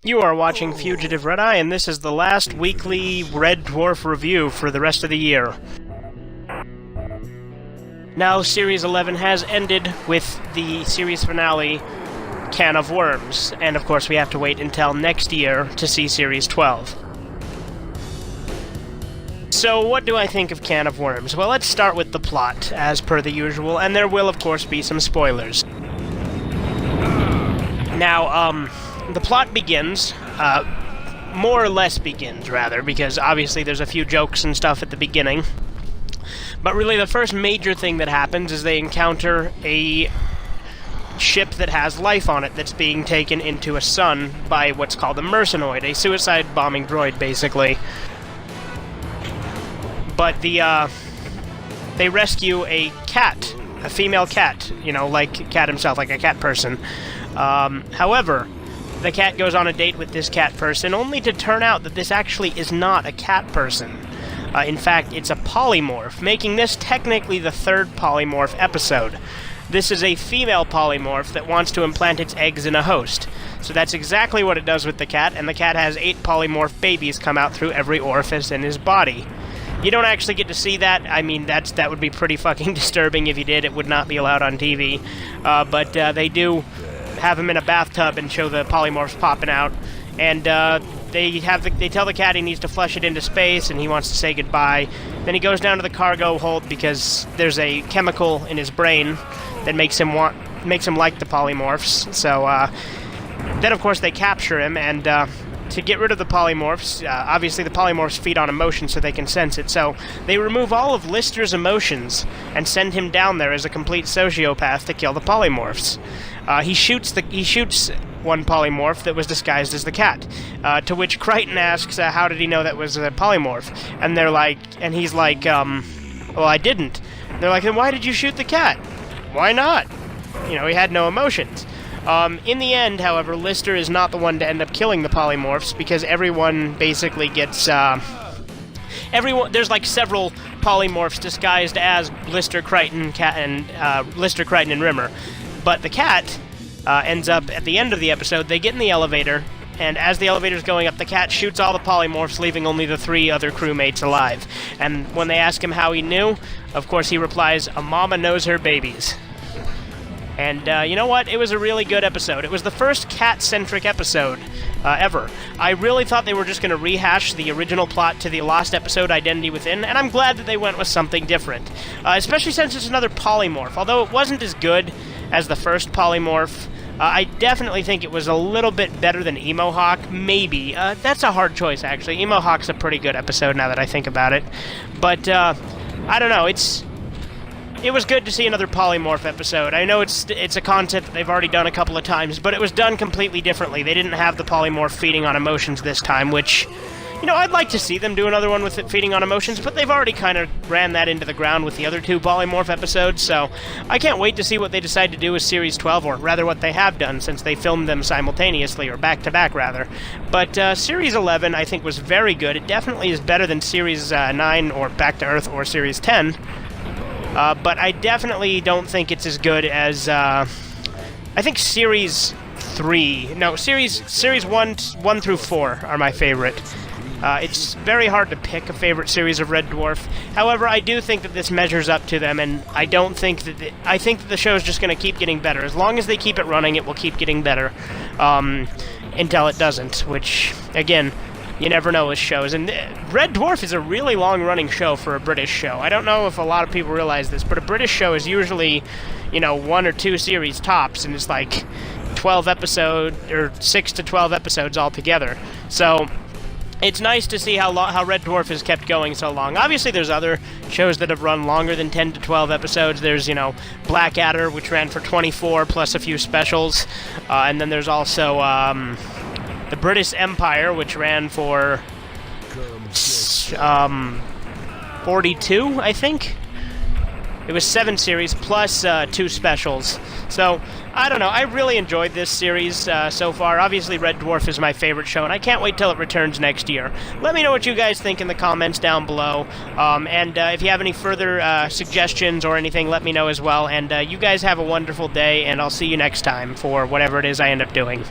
You are watching Fugitive Red-Eye, and this is the last weekly Red Dwarf review for the rest of the year. Now, Series 11 has ended with the series finale, Can of Worms, and of course we have to wait until next year to see Series 12. So, what do I think of Can of Worms? Well, let's start with the plot, as per the usual, and there will, of course, be some spoilers. Now, the plot begins, more or less begins, rather, because obviously there's a few jokes and stuff at the beginning. But really, the first major thing that happens is they encounter a ship that has life on it that's being taken into a sun by what's called a mercenoid, a suicide-bombing droid, basically. But they rescue a cat, a female cat, you know, like Cat himself, like a cat person. However, the cat goes on a date with this cat person, only to turn out that this actually is not a cat person. In fact, it's a polymorph, making this technically the third polymorph episode. This is a female polymorph that wants to implant its eggs in a host. So that's exactly what it does with the cat, and the cat has 8 polymorph babies come out through every orifice in his body. You don't actually get to see that. I mean, that would be pretty fucking disturbing if you did. It would not be allowed on TV. But they do have him in a bathtub and show the polymorphs popping out. And they tell the cat he needs to flush it into space, and he wants to say goodbye. Then he goes down to the cargo hold because there's a chemical in his brain that makes him like the polymorphs. So then, of course, they capture him, and to get rid of the polymorphs, obviously the polymorphs feed on emotion so they can sense it, so they remove all of Lister's emotions and send him down there as a complete sociopath to kill the polymorphs. He shoots one polymorph that was disguised as the cat, to which Crichton asks, how did he know that was a polymorph? And he's like, well, I didn't. And they're like, then why did you shoot the cat? Why not? You know, he had no emotions. In the end, however, Lister is not the one to end up killing the polymorphs, because everyone basically gets, there's like several polymorphs disguised as Lister, Crichton, and Rimmer. But the cat ends up, at the end of the episode, they get in the elevator, and as the elevator's going up, the cat shoots all the polymorphs, leaving only the 3 other crewmates alive. And when they ask him how he knew, of course he replies, a mama knows her babies. And you know what? It was a really good episode. It was the first cat-centric episode ever. I really thought they were just going to rehash the original plot to the lost episode Identity Within, and I'm glad that they went with something different. Especially since it's another polymorph. Although it wasn't as good as the first polymorph, I definitely think it was a little bit better than Emo Hawk. Maybe. That's a hard choice, actually. Emo Hawk's a pretty good episode now that I think about it. But, I don't know. It was good to see another polymorph episode. I know it's a concept that they've already done a couple of times, but it was done completely differently. They didn't have the polymorph feeding on emotions this time, which, you know, I'd like to see them do another one with it feeding on emotions, but they've already kind of ran that into the ground with the other 2 polymorph episodes, so I can't wait to see what they decide to do with Series 12, or rather what they have done, since they filmed them simultaneously, or back-to-back, rather. But Series 11, I think, was very good. It definitely is better than Series 9, or Back to Earth, or Series 10. But I definitely don't think it's as good as, I think Series 1 through 4 are my favorite. It's very hard to pick a favorite series of Red Dwarf. However, I do think that this measures up to them, and I don't think that I think that the show is just going to keep getting better. As long as they keep it running, it will keep getting better, until it doesn't, which, again, you never know with shows. And Red Dwarf is a really long-running show for a British show. I don't know if a lot of people realize this, but a British show is usually, you know, 1 or 2 series tops, and it's like 12 episodes, or 6 to 12 episodes altogether. So it's nice to see how Red Dwarf has kept going so long. Obviously, there's other shows that have run longer than 10 to 12 episodes. There's, you know, Blackadder, which ran for 24, plus a few specials. And then there's also the British Empire, which ran for 42, I think. It was 7 series, plus 2 specials. So, I don't know, I really enjoyed this series so far. Obviously, Red Dwarf is my favorite show, and I can't wait till it returns next year. Let me know what you guys think in the comments down below, and if you have any further suggestions or anything, let me know as well. And you guys have a wonderful day, and I'll see you next time for whatever it is I end up doing.